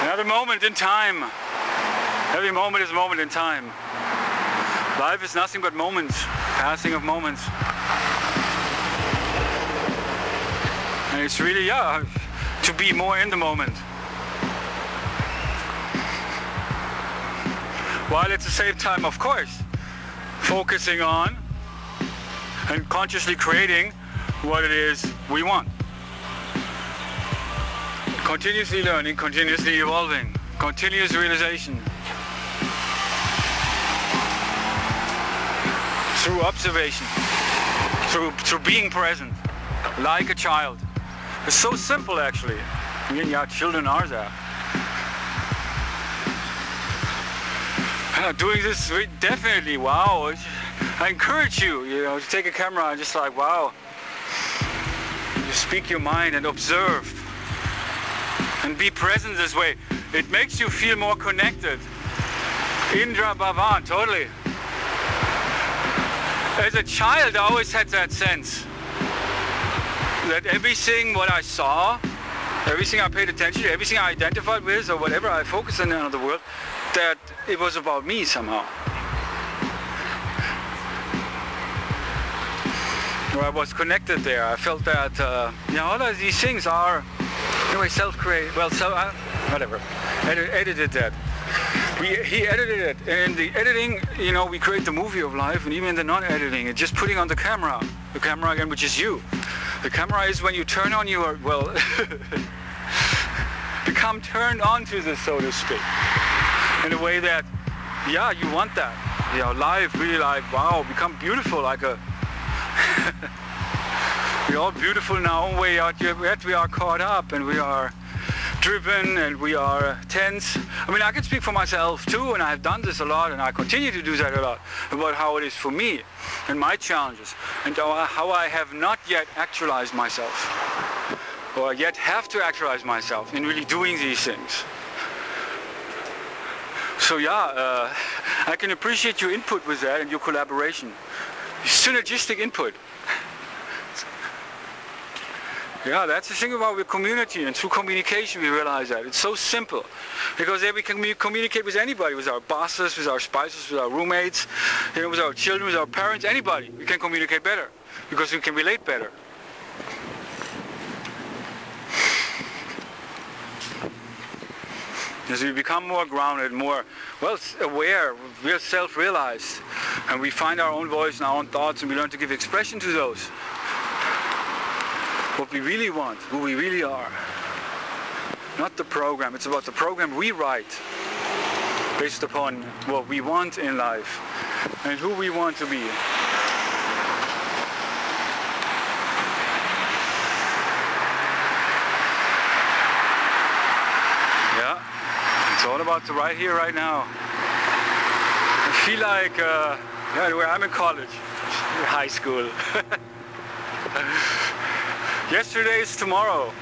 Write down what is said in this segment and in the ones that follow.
Another moment in time. Every moment is a moment in time. Life is nothing but moments, passing of moments. And it's really, to be more in the moment. While at the same time, of course, focusing on and consciously creating what it is we want. Continuously learning, continuously evolving, continuous realization. Through observation, through being present, like a child. It's so simple actually. I mean, yeah, children are that. Doing this definitely, wow. I encourage you, to take a camera and just like, wow. You speak your mind and observe. And be present this way. It makes you feel more connected. Indra Bhavan, totally. As a child, I always had that sense that everything what I saw, everything I paid attention to, everything I identified with, or whatever I focused on in the world, that it was about me somehow. Or I was connected there. I felt that, all of these things are, anyway, self-created, well, whatever, edited that. He edited it, and in the editing, we create the movie of life, and even in the non-editing, it's just putting on the camera again, which is you. The camera is when you turn on your, become turned on to this, so to speak, in a way that, you want that. Life really like, wow, become beautiful, like a, we're all beautiful in our own way, yet we are caught up, and we are driven, and we are tense. I mean, I can speak for myself too, and I've done this a lot, and I continue to do that a lot, about how it is for me, and my challenges, and how I have not yet actualized myself, or yet have to actualize myself in really doing these things. So I can appreciate your input with that and your collaboration. Synergistic input. Yeah, that's the thing about the community, and through communication we realize that. It's so simple. Because there we can communicate with anybody, with our bosses, with our spouses, with our roommates, with our children, with our parents, anybody. We can communicate better, because we can relate better. As we become more grounded, more, aware, we're self-realized, and we find our own voice and our own thoughts, and we learn to give expression to those. What we really want, who we really are. Not the program, it's about the program we write based upon what we want in life and who we want to be. Yeah, it's all about the right here, right now. I feel like, where I'm in college, high school. Yesterday is tomorrow.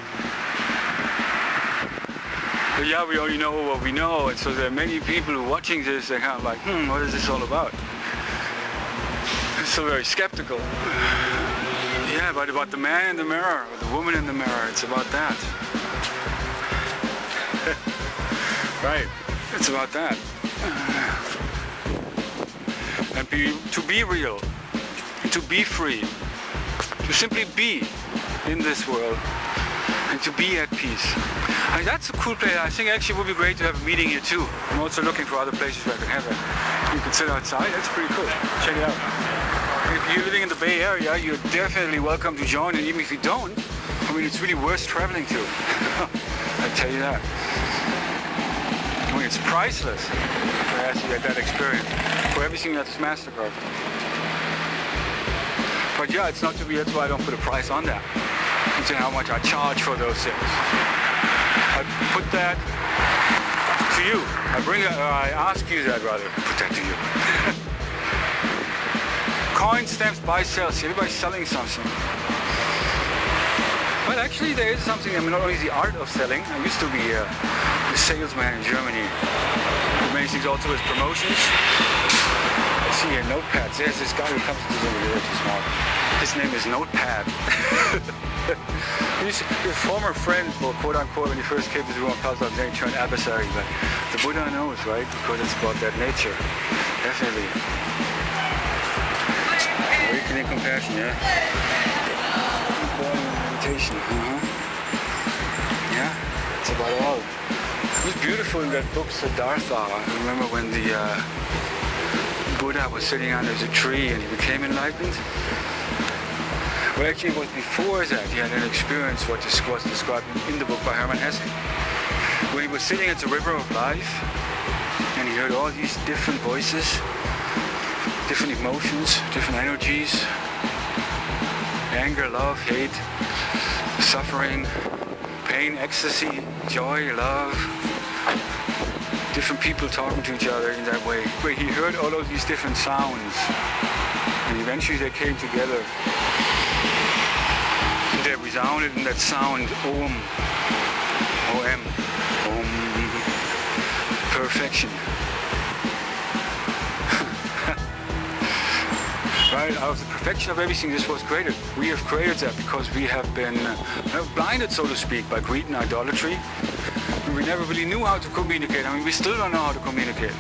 But we only know what we know, and so there are many people who are watching this, they're kind of like, what is this all about? I'm so very skeptical. Yeah, but about the man in the mirror, or the woman in the mirror, it's about that. Right, it's about that. And to be real, to be free, to simply be in this world, and to be at peace. I mean, that's a cool place. I think actually it would be great to have a meeting here too. I'm also looking for other places where I can have it. You can sit outside, that's pretty cool. Check it out. If you're living in the Bay Area, you're definitely welcome to join, and even if you don't, I mean, it's really worth traveling to. I tell you that. I mean, it's priceless to actually get that experience for everything that's MasterCard. But it's not to be, that's why I don't put a price on that. It's how much I charge for those things. I put that to you. I ask you that rather. Put that to you. Coin, stamps, buy, sell. See, everybody's selling something. But actually there is something, not only the art of selling. I used to be a salesman in Germany. Many things also with promotions. See here, notepads. There's this guy who comes to the video too small. His name is Notepad. He's your former friend, or quote unquote, when he first came to the room, then he turned adversary. But the Buddha knows, right? Because it's about that nature. Definitely. Awakening compassion, yeah? Meditation, Yeah, it's about all. It was beautiful in that book, Siddhartha. I remember when the Buddha was sitting under the tree and he became enlightened. Well, actually, it was before that he had an experience what was described in the book by Hermann Hesse. When he was sitting at the river of life and he heard all these different voices, different emotions, different energies, anger, love, hate, suffering, pain, ecstasy, joy, love, different people talking to each other in that way. Where he heard all of these different sounds and eventually they came together. They resounded in that sound, Om, O-M, Om, perfection. Right, out of the perfection of everything, this was created. We have created that because we have been blinded, so to speak, by greed and idolatry. And we never really knew how to communicate. I mean, we still don't know how to communicate.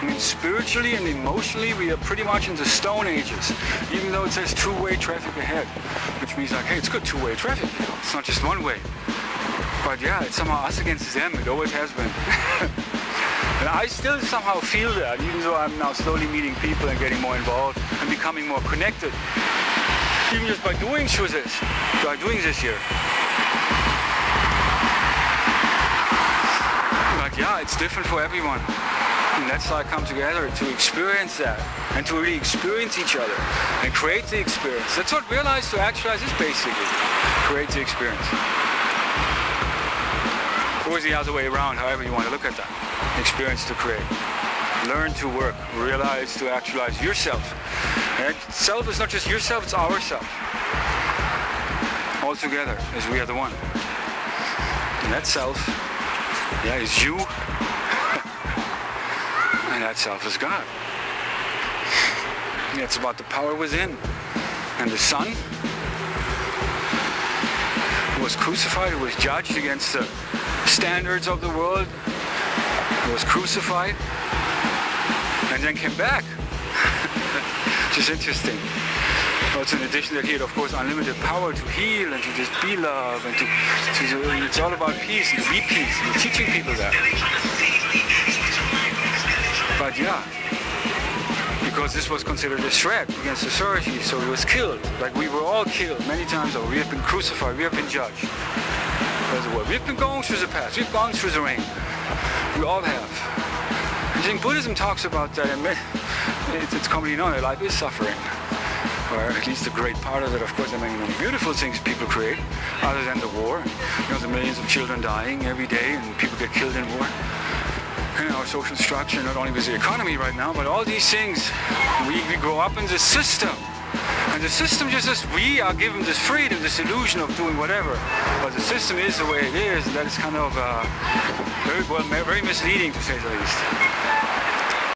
I mean, spiritually and emotionally, we are pretty much in the Stone Ages, even though it says two-way traffic ahead, which means like, hey, it's good two-way traffic, you know? It's not just one way. But yeah, it's somehow us against them. It always has been. And I still somehow feel that, even though I'm now slowly meeting people and getting more involved and becoming more connected, even just by doing this here. But yeah, it's different for everyone. And that's how I come together, to experience that and to really experience each other and create the experience. That's what Realize to Actualize is basically. Create the experience. Or the other way around, however you want to look at that. Experience to create. Learn to work. Realize to actualize yourself. And self is not just yourself, it's ourself. All together, as we are the one. And that self, yeah, is you. And that self is God. Yeah, it's about the power within. And the Son who was crucified, who was judged against the standards of the world, who was crucified, and then came back. Which is interesting. Also, in addition that he had, of course, unlimited power to heal and to just be love and to it's all about peace and to be peace and teaching people that. But yeah, because this was considered a threat against the authorities, so he was killed. Like we were all killed many times over. We have been crucified, we have been judged. We've been going through the past, we've gone through the rain. We all have. I think Buddhism talks about that, and it's commonly known that life is suffering. Or at least a great part of it, of course. I mean, the beautiful things people create, other than the war. You know, the millions of children dying every day and people get killed in war. And our social structure, not only with the economy right now, but all these things, we grow up in the system. And the system just says we are given this freedom, this illusion of doing whatever. But the system is the way it is, and that is kind of very misleading, to say the least.